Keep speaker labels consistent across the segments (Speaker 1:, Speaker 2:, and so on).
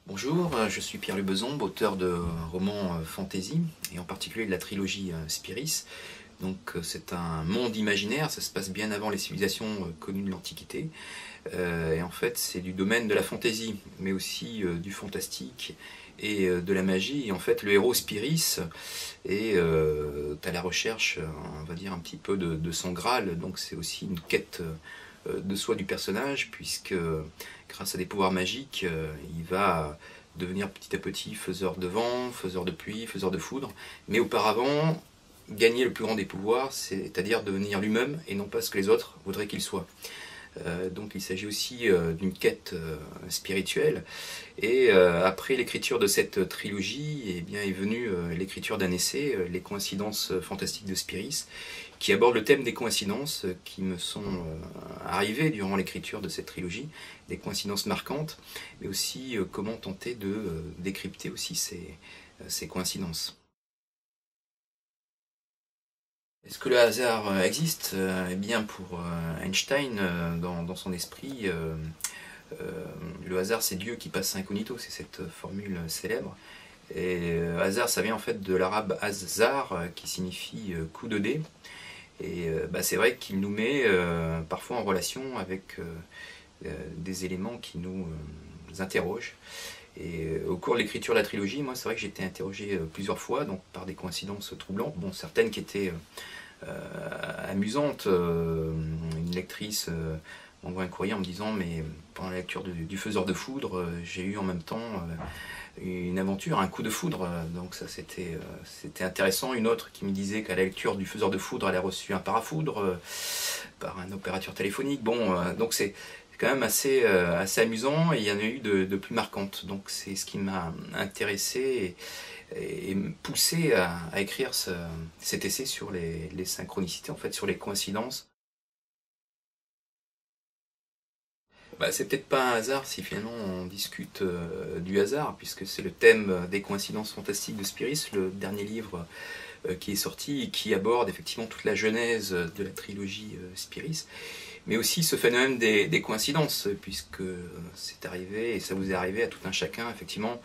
Speaker 1: Bonjour, je suis Pierre Lubezombe, auteur de romans fantasy, et en particulier de la trilogie Spyris. Donc c'est un monde imaginaire, ça se passe bien avant les civilisations connues de l'Antiquité. Et en fait c'est du domaine de la fantasy, mais aussi du fantastique et de la magie. Et en fait le héros Spyris est à la recherche, on va dire, un petit peu de son Graal. Donc c'est aussi une quête de soi du personnage, puisque grâce à des pouvoirs magiques, il va devenir petit à petit faiseur de vent, faiseur de pluie, faiseur de foudre, mais auparavant gagner le plus grand des pouvoirs, c'est-à-dire devenir lui-même et non pas ce que les autres voudraient qu'il soit. Donc il s'agit aussi d'une quête spirituelle. Et après l'écriture de cette trilogie, eh bien, est venue l'écriture d'un essai, Les coïncidences fantastiques de Spyris, qui aborde le thème des coïncidences qui me sont arrivées durant l'écriture de cette trilogie, des coïncidences marquantes, mais aussi comment tenter de décrypter aussi ces coïncidences. Est-ce que le hasard existe? Eh bien, pour Einstein, dans son esprit, le hasard c'est Dieu qui passe incognito, c'est cette formule célèbre. Et hasard, ça vient en fait de l'arabe hazar, qui signifie coup de dé. Et c'est vrai qu'il nous met parfois en relation avec des éléments qui nous interrogent. Et au cours de l'écriture de la trilogie, moi c'est vrai que j'ai été interrogé plusieurs fois, donc par des coïncidences troublantes, bon, certaines qui étaient amusantes. Une lectrice m'envoie un courrier en me disant: mais pendant la lecture du Faiseur de foudre, j'ai eu en même temps une aventure, un coup de foudre, donc ça c'était intéressant. Une autre qui me disait qu'à la lecture du Faiseur de foudre, elle a reçu un parafoudre par un opérateur téléphonique. Bon, donc c'est quand même assez amusant, et il y en a eu de plus marquantes. Donc c'est ce qui m'a intéressé et poussé à écrire cet essai sur les synchronicités, en fait, sur les coïncidences. C'est peut-être pas un hasard si finalement on discute du hasard, puisque c'est le thème des coïncidences fantastiques de Spyris, le dernier livre qui est sorti et qui aborde effectivement toute la genèse de la trilogie Spyris, mais aussi ce phénomène des coïncidences, puisque c'est arrivé, et ça vous est arrivé à tout un chacun, effectivement.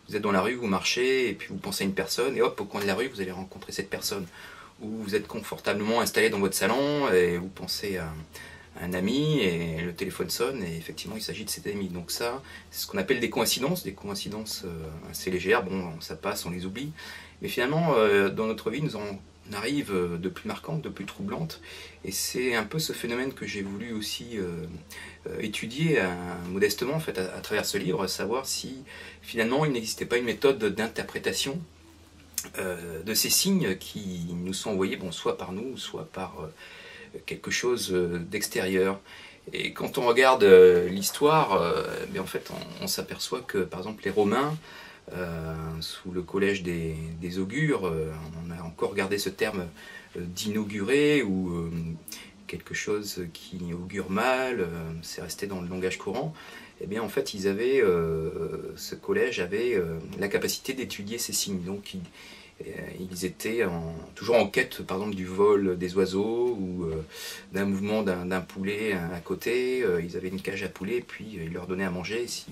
Speaker 1: Vous êtes dans la rue, vous marchez, et puis vous pensez à une personne, et hop, au coin de la rue, vous allez rencontrer cette personne. Ou vous êtes confortablement installé dans votre salon, et vous pensez à un ami, et le téléphone sonne, et effectivement il s'agit de cet ami. Donc ça, c'est ce qu'on appelle des coïncidences assez légères. Bon, ça passe, on les oublie, mais finalement dans notre vie nous en arrive de plus marquantes, de plus troublantes, et c'est un peu ce phénomène que j'ai voulu aussi étudier modestement, en fait, à travers ce livre, savoir si finalement il n'existait pas une méthode d'interprétation de ces signes qui nous sont envoyés, bon, soit par nous, soit par quelque chose d'extérieur. Et quand on regarde l'histoire, en fait, on s'aperçoit que, par exemple, les Romains, sous le collège des augures, on a encore gardé ce terme d'inaugurer, ou quelque chose qui augure mal, c'est resté dans le langage courant. Et bien en fait, ce collège avait la capacité d'étudier ces signes. Donc ils étaient toujours en quête, par exemple, du vol des oiseaux, ou d'un mouvement d'un poulet à côté. Ils avaient une cage à poulets, et puis ils leur donnaient à manger. Si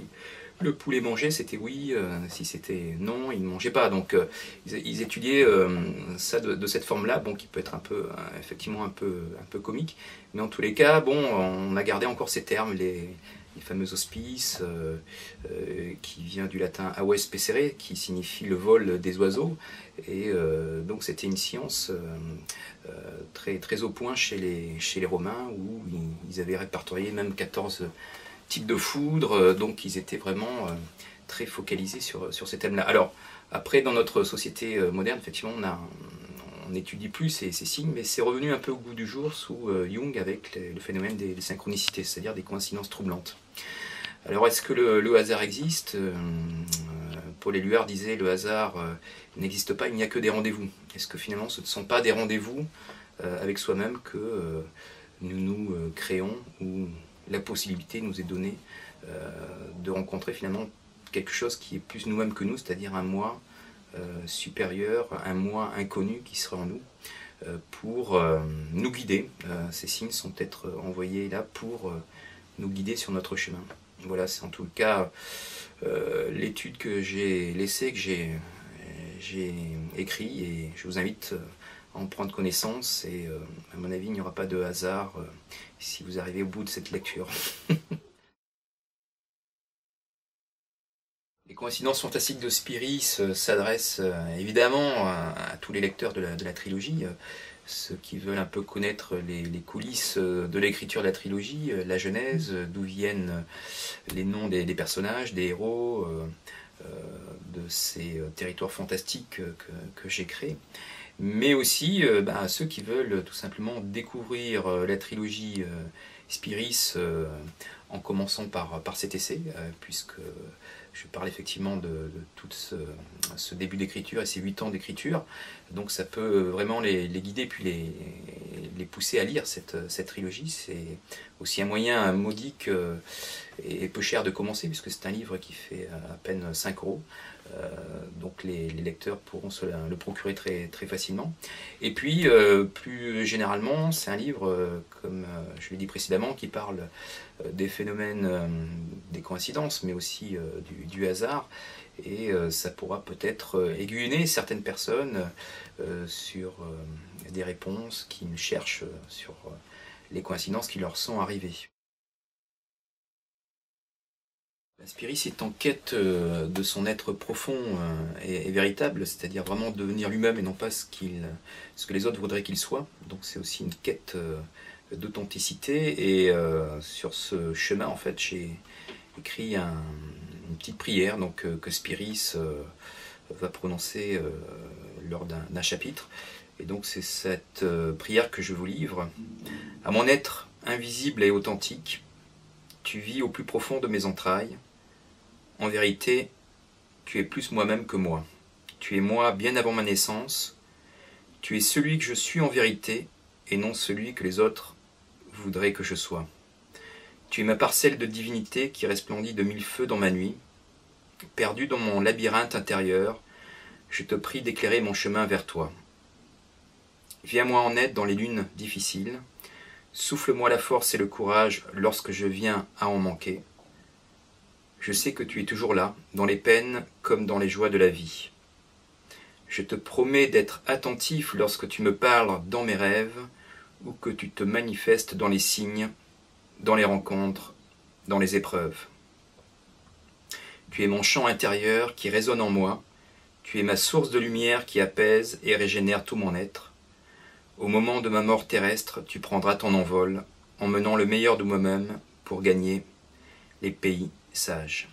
Speaker 1: le poulet mangeait, c'était oui; si c'était non, il ne mangeait pas. Donc ils étudiaient ça de cette forme-là, bon, qui peut être effectivement un peu comique. Mais en tous les cas, bon, on a gardé encore ces termes, les fameux auspices, qui vient du latin aves pecere, qui signifie le vol des oiseaux. Et donc c'était une science très au point chez les Romains, où ils avaient répertorié même 14 types de foudre, donc ils étaient vraiment très focalisés sur ces thèmes-là. Alors après, dans notre société moderne, effectivement, on n'étudie plus ces signes, mais c'est revenu un peu au goût du jour sous Jung, avec le phénomène des synchronicités, c'est-à-dire des coïncidences troublantes. Alors est-ce que le hasard existe? Paul Éluard disait: le hasard n'existe pas, il n'y a que des rendez-vous. Est-ce que finalement ce ne sont pas des rendez-vous avec soi-même que nous créons, ou la possibilité nous est donnée de rencontrer finalement quelque chose qui est plus nous-mêmes que nous, c'est-à-dire un moi supérieur, un moi inconnu qui serait en nous, pour nous guider. Ces signes sont peut-être envoyés là pour nous guider sur notre chemin. Voilà, c'est en tout cas l'étude que j'ai laissée, que j'ai écrit, et je vous invite à en prendre connaissance, et à mon avis il n'y aura pas de hasard si vous arrivez au bout de cette lecture. Les coïncidences fantastiques de Spyris s'adressent évidemment à tous les lecteurs de la trilogie, ceux qui veulent un peu connaître les coulisses de l'écriture de la trilogie, la genèse, d'où viennent les noms des personnages, des héros, de ces territoires fantastiques que j'ai créés. Mais aussi à ceux qui veulent tout simplement découvrir la trilogie Spyris en commençant par cet essai, puisque je parle effectivement de tout ce début d'écriture et ces 8 ans d'écriture. Donc ça peut vraiment les guider, puis les pousser à lire cette trilogie. C'est aussi un moyen modique et peu cher de commencer, puisque c'est un livre qui fait à peine 5 €. Donc les lecteurs pourront se le procurer très facilement. Et puis, plus généralement, c'est un livre, comme je l'ai dit précédemment, qui parle des phénomènes, des coïncidences, mais aussi du hasard. Et ça pourra peut-être aiguillonner certaines personnes sur des réponses qu'ils cherchent sur les coïncidences qui leur sont arrivées. Spyris est en quête de son être profond et véritable, c'est-à-dire vraiment devenir lui-même et non pas ce que les autres voudraient qu'il soit. Donc c'est aussi une quête d'authenticité, et sur ce chemin, en fait, j'ai écrit une petite prière donc, que Spyris va prononcer lors d'un chapitre. Et donc c'est cette prière que je vous livre. À mon être invisible et authentique, tu vis au plus profond de mes entrailles. En vérité, tu es plus moi-même que moi. Tu es moi bien avant ma naissance. Tu es celui que je suis en vérité, et non celui que les autres voudraient que je sois. Tu es ma parcelle de divinité qui resplendit de 1000 feux dans ma nuit. Perdu dans mon labyrinthe intérieur, je te prie d'éclairer mon chemin vers toi. Viens-moi en aide dans les lunes difficiles. Souffle-moi la force et le courage lorsque je viens à en manquer. Je sais que tu es toujours là, dans les peines comme dans les joies de la vie. Je te promets d'être attentif lorsque tu me parles dans mes rêves, ou que tu te manifestes dans les signes, dans les rencontres, dans les épreuves. Tu es mon chant intérieur qui résonne en moi, tu es ma source de lumière qui apaise et régénère tout mon être. Au moment de ma mort terrestre, tu prendras ton envol, emmenant le meilleur de moi-même pour gagner les pays sages.